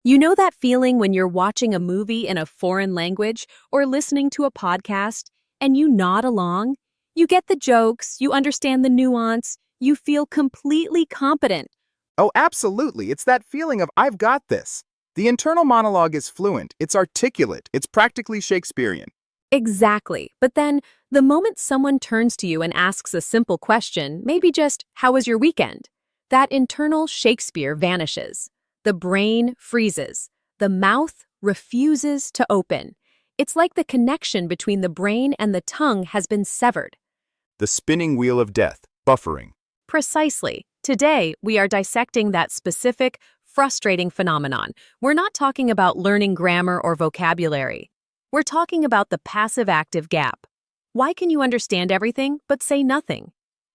You know that feeling when you're watching a movie in a foreign language or listening to a podcast and you nod along? You get the jokes, you understand the nuance, you feel completely competent. Oh, absolutely. It's that feeling of I've got this. The internal monologue is fluent, it's articulate, it's practically Shakespearean. Exactly. But then, the moment someone turns to you and asks a simple question, maybe just, "How was your weekend?" that internal Shakespeare vanishes. The brain freezes. The mouth refuses to open. It's like the connection between the brain and the tongue has been severed. The spinning wheel of death, buffering. Precisely. Today, we are dissecting that specific, frustrating phenomenon. We're not talking about learning grammar or vocabulary. We're talking about the passive-active gap. Why can you understand everything but say nothing?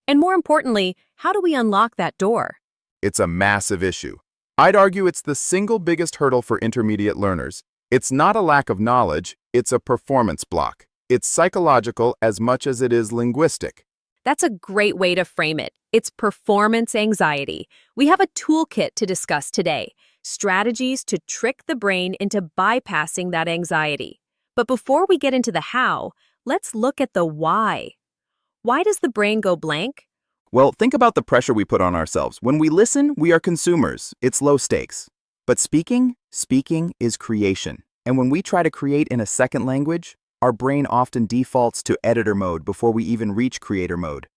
And more importantly, how do we unlock that door? It's a massive issue. I'd argue it's the single biggest hurdle for intermediate learners. It's not a lack of knowledge, it's a performance block. It's psychological as much as it is linguistic. That's a great way to frame it. It's performance anxiety. We have a toolkit to discuss today, strategies to trick the brain into bypassing that anxiety. But before we get into the how, let's look at the why. Why does the brain go blank? Well, think about the pressure we put on ourselves. When we listen, we are consumers. It's low stakes. But speaking is creation. And when we try to create in a second language, our brain often defaults to editor mode before we even reach creator mode.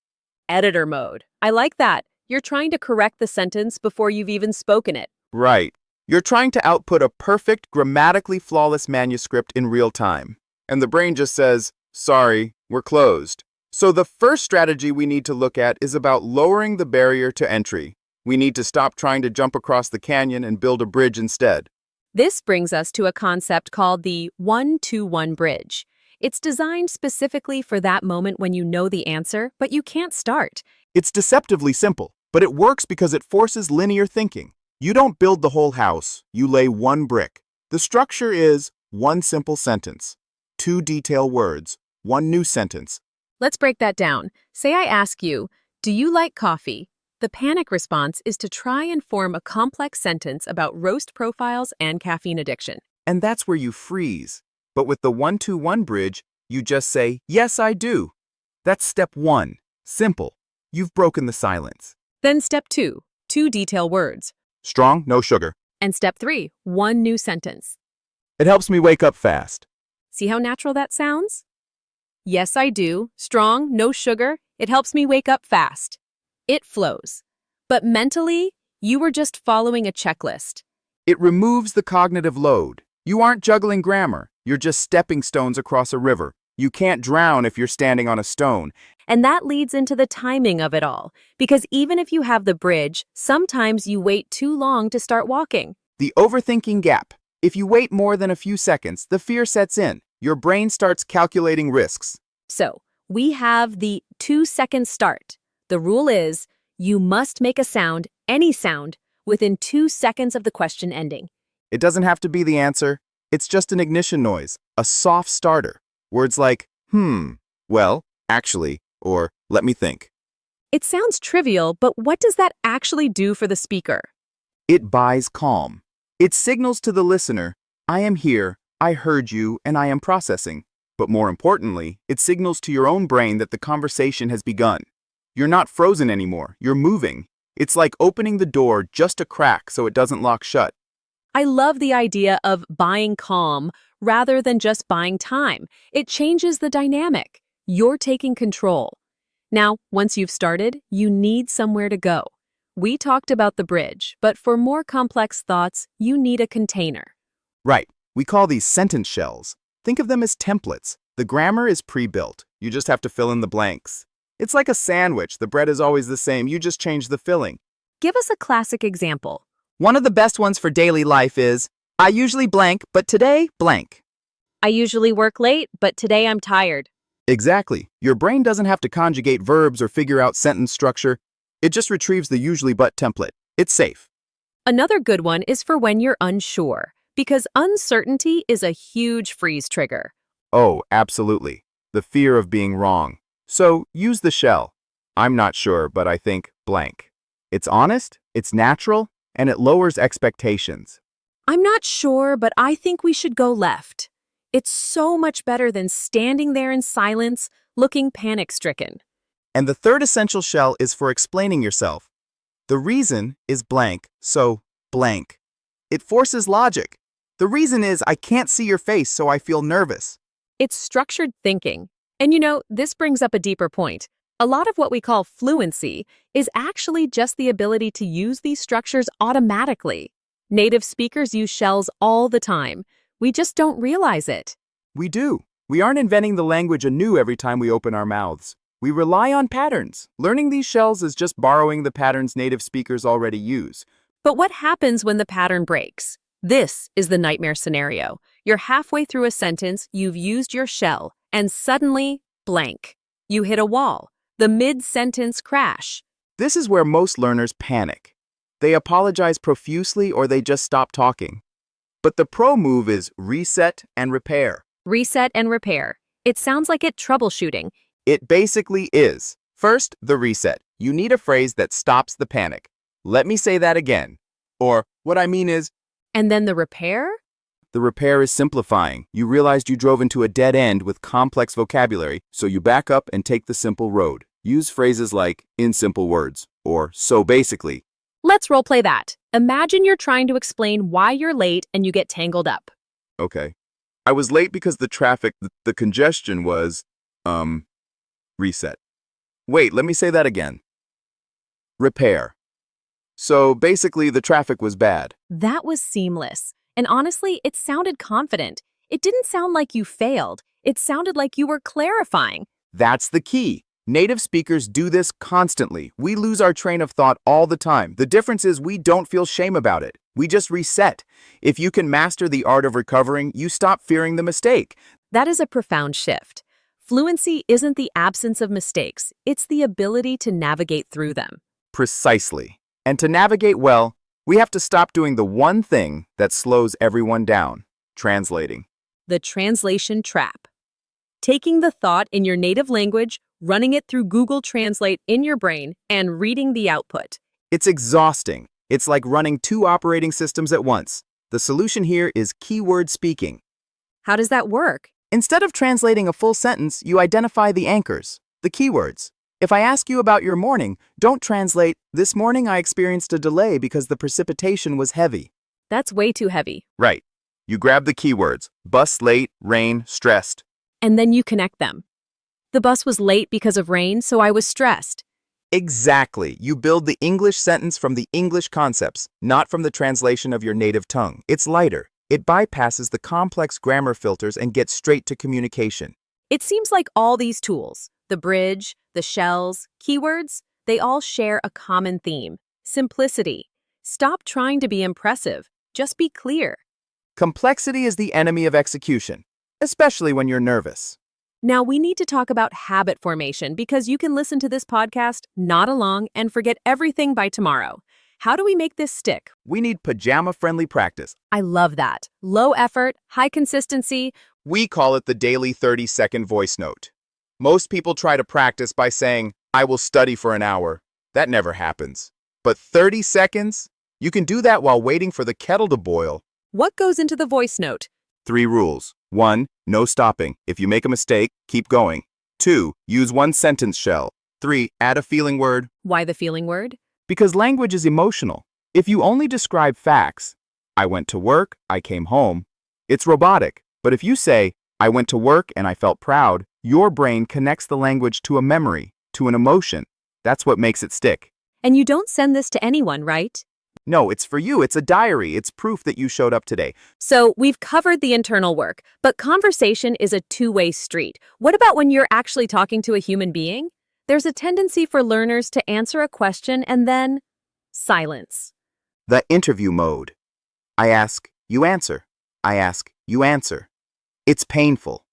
Editor mode. I like that. You're trying to correct the sentence before you've even spoken it. Right. You're trying to output a perfect, grammatically flawless manuscript in real time. And the brain just says, sorry, we're closed. So the first strategy we need to look at is about lowering the barrier to entry. We need to stop trying to jump across the canyon and build a bridge instead. This brings us to a concept called the 1-to-1 bridge. It's designed specifically for that moment when you know the answer, but you can't start. It's deceptively simple, but it works because it forces linear thinking. You don't build the whole house, you lay one brick. The structure is one simple sentence, two detailed words, one new sentence. Let's break that down. Say I ask you, "Do you like coffee?" The panic response is to try and form a complex sentence about roast profiles and caffeine addiction. And that's where you freeze. But with the 1-to-1 bridge, you just say, yes, I do. That's step one. Simple. You've broken the silence. Then step 2, two detailed words. Strong, no sugar. And step 3, one new sentence. It helps me wake up fast. See how natural that sounds? Yes, I do. Strong, no sugar. It helps me wake up fast. It flows. But mentally, you were just following a checklist. It removes the cognitive load. You aren't juggling grammar. You're just stepping stones across a river. You can't drown if you're standing on a stone. And that leads into the timing of it all. Because even if you have the bridge, sometimes you wait too long to start walking. The overthinking gap. If you wait more than a few seconds, the fear sets in. Your brain starts calculating risks. So, we have the 2-second start. The rule is, you must make a sound, any sound, within 2 seconds of the question ending. It doesn't have to be the answer. It's just an ignition noise, a soft starter. Words like, well, actually, or let me think. It sounds trivial, but what does that actually do for the speaker? It buys calm. It signals to the listener, I am here, I heard you, and I am processing. But more importantly, it signals to your own brain that the conversation has begun. You're not frozen anymore, you're moving. It's like opening the door just a crack so it doesn't lock shut. I love the idea of buying calm rather than just buying time. It changes the dynamic. You're taking control. Now, once you've started, you need somewhere to go. We talked about the bridge, but for more complex thoughts, you need a container. Right. We call these sentence shells. Think of them as templates. The grammar is pre-built. You just have to fill in the blanks. It's like a sandwich. The bread is always the same. You just change the filling. Give us a classic example. One of the best ones for daily life is, I usually blank, but today blank. I usually work late, but today I'm tired. Exactly. Your brain doesn't have to conjugate verbs or figure out sentence structure. It just retrieves the usually but template. It's safe. Another good one is for when you're unsure, because uncertainty is a huge freeze trigger. Oh, absolutely. The fear of being wrong. So use the shell. I'm not sure, but I think blank. It's honest, it's natural, and it lowers expectations. I'm not sure, but I think we should go left. It's so much better than standing there in silence, looking panic-stricken. And the third essential shell is for explaining yourself. The reason is blank, so blank. It forces logic. The reason is I can't see your face, so I feel nervous. It's structured thinking. And this brings up a deeper point. A lot of what we call fluency is actually just the ability to use these structures automatically. Native speakers use shells all the time. We just don't realize it. We do. We aren't inventing the language anew every time we open our mouths. We rely on patterns. Learning these shells is just borrowing the patterns native speakers already use. But what happens when the pattern breaks? This is the nightmare scenario. You're halfway through a sentence, you've used your shell, and suddenly, blank. You hit a wall. The mid-sentence crash. This is where most learners panic. They apologize profusely or they just stop talking. But the pro move is reset and repair. Reset and repair. It sounds like it troubleshooting. It basically is. First, the reset. You need a phrase that stops the panic. Let me say that again. Or, what I mean is... And then the repair? The repair is simplifying. You realized you drove into a dead end with complex vocabulary, so you back up and take the simple road. Use phrases like, in simple words, or so basically. Let's roleplay that. Imagine you're trying to explain why you're late and you get tangled up. Okay. I was late because the traffic, the congestion was, reset. Wait, let me say that again. Repair. So basically the traffic was bad. That was seamless. And honestly, it sounded confident. It didn't sound like you failed. It sounded like you were clarifying. That's the key. Native speakers do this constantly. We lose our train of thought all the time. The difference is we don't feel shame about it. We just reset. If you can master the art of recovering, you stop fearing the mistake. That is a profound shift. Fluency isn't the absence of mistakes. It's the ability to navigate through them. Precisely. And to navigate well, we have to stop doing the one thing that slows everyone down, translating. The translation trap. Taking the thought in your native language, running it through Google Translate in your brain, and reading the output. It's exhausting. It's like running two operating systems at once. The solution here is keyword speaking. How does that work? Instead of translating a full sentence, you identify the anchors, the keywords. If I ask you about your morning, don't translate, "This morning I experienced a delay because the precipitation was heavy." That's way too heavy. Right. You grab the keywords, bus late, rain, stressed. And then you connect them. The bus was late because of rain, so I was stressed. Exactly. You build the English sentence from the English concepts, not from the translation of your native tongue. It's lighter. It bypasses the complex grammar filters and gets straight to communication. It seems like all these tools, the bridge, the shells, keywords, they all share a common theme: simplicity. Stop trying to be impressive. Just be clear. Complexity is the enemy of execution, especially when you're nervous. Now we need to talk about habit formation because you can listen to this podcast, nod along, and forget everything by tomorrow. How do we make this stick? We need pajama-friendly practice. I love that. Low effort, high consistency. We call it the daily 30-second voice note. Most people try to practice by saying, "I will study for an hour." That never happens. But 30 seconds? You can do that while waiting for the kettle to boil. What goes into the voice note? 3 rules. 1. No stopping. If you make a mistake, keep going. 2. Use one sentence shell. 3. Add a feeling word. Why the feeling word? Because language is emotional. If you only describe facts, "I went to work, I came home," it's robotic. But if you say, "I went to work and I felt proud," your brain connects the language to a memory, to an emotion. That's what makes it stick. And you don't send this to anyone, right? No, it's for you. It's a diary. It's proof that you showed up today. So we've covered the internal work, but conversation is a two-way street. What about when you're actually talking to a human being? There's a tendency for learners to answer a question and then silence. The interview mode. I ask, you answer. I ask, you answer. It's painful.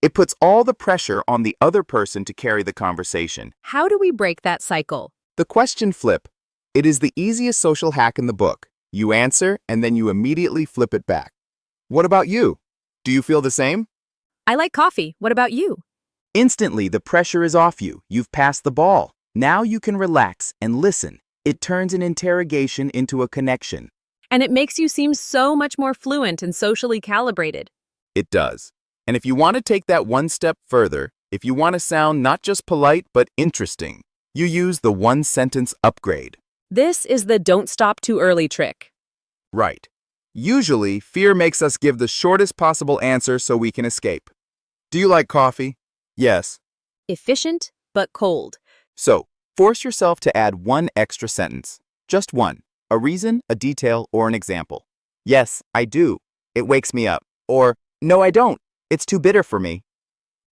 It puts all the pressure on the other person to carry the conversation. How do we break that cycle? The question flip. It is the easiest social hack in the book. You answer, and then you immediately flip it back. What about you? Do you feel the same? I like coffee. What about you? Instantly, the pressure is off you. You've passed the ball. Now you can relax and listen. It turns an interrogation into a connection. And it makes you seem so much more fluent and socially calibrated. It does. And if you want to take that one step further, if you want to sound not just polite but interesting, you use the one-sentence upgrade. This is the don't stop too early trick. Right. Usually, fear makes us give the shortest possible answer so we can escape. Do you like coffee? Yes. Efficient, but cold. So, force yourself to add one extra sentence. Just one. A reason, a detail, or an example. Yes, I do. It wakes me up. Or, no, I don't. It's too bitter for me.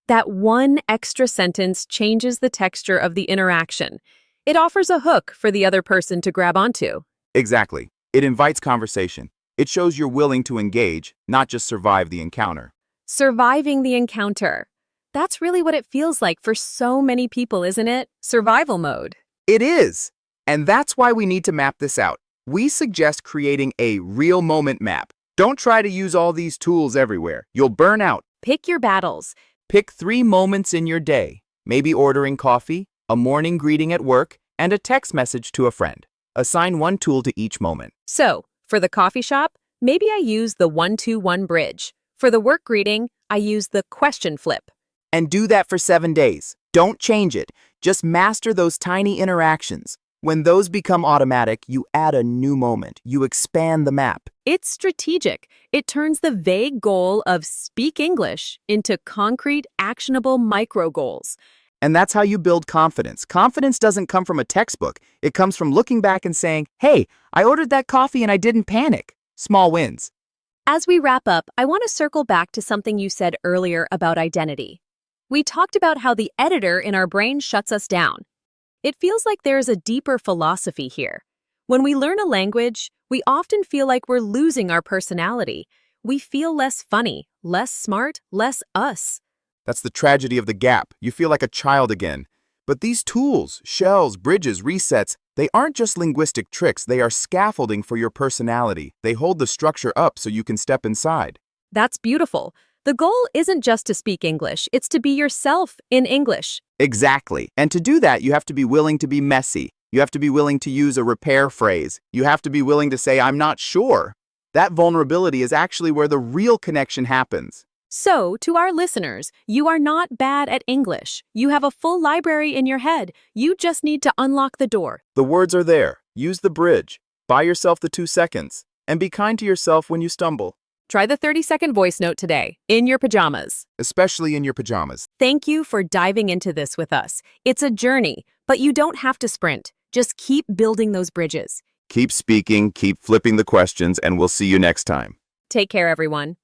That one extra sentence changes the texture of the interaction. It offers a hook for the other person to grab onto. Exactly. It invites conversation. It shows you're willing to engage, not just survive the encounter. Surviving the encounter. That's really what it feels like for so many people, isn't it? Survival mode. It is. And that's why we need to map this out. We suggest creating a real moment map. Don't try to use all these tools everywhere. You'll burn out. Pick your battles. Pick 3 moments in your day. Maybe ordering coffee, a morning greeting at work, and a text message to a friend. Assign one tool to each moment. So, for the coffee shop, maybe I use the 1-2-1 bridge. For the work greeting, I use the question flip. And do that for 7 days. Don't change it. Just master those tiny interactions. When those become automatic, you add a new moment. You expand the map. It's strategic. It turns the vague goal of speak English into concrete, actionable micro goals. And that's how you build confidence. Confidence doesn't come from a textbook. It comes from looking back and saying, hey, I ordered that coffee and I didn't panic. Small wins. As we wrap up, I want to circle back to something you said earlier about identity. We talked about how the editor in our brain shuts us down. It feels like there is a deeper philosophy here. When we learn a language, we often feel like we're losing our personality. We feel less funny, less smart, less us. That's the tragedy of the gap. You feel like a child again. But these tools, shells, bridges, resets, they aren't just linguistic tricks. They are scaffolding for your personality. They hold the structure up so you can step inside. That's beautiful. The goal isn't just to speak English, it's to be yourself in English. Exactly. And to do that, you have to be willing to be messy. You have to be willing to use a repair phrase. You have to be willing to say, I'm not sure. That vulnerability is actually where the real connection happens. So, to our listeners, you are not bad at English. You have a full library in your head. You just need to unlock the door. The words are there. Use the bridge. Buy yourself the 2 seconds. And be kind to yourself when you stumble. Try the 30-second voice note today, in your pajamas. Especially in your pajamas. Thank you for diving into this with us. It's a journey, but you don't have to sprint. Just keep building those bridges. Keep speaking, keep flipping the questions, and we'll see you next time. Take care, everyone.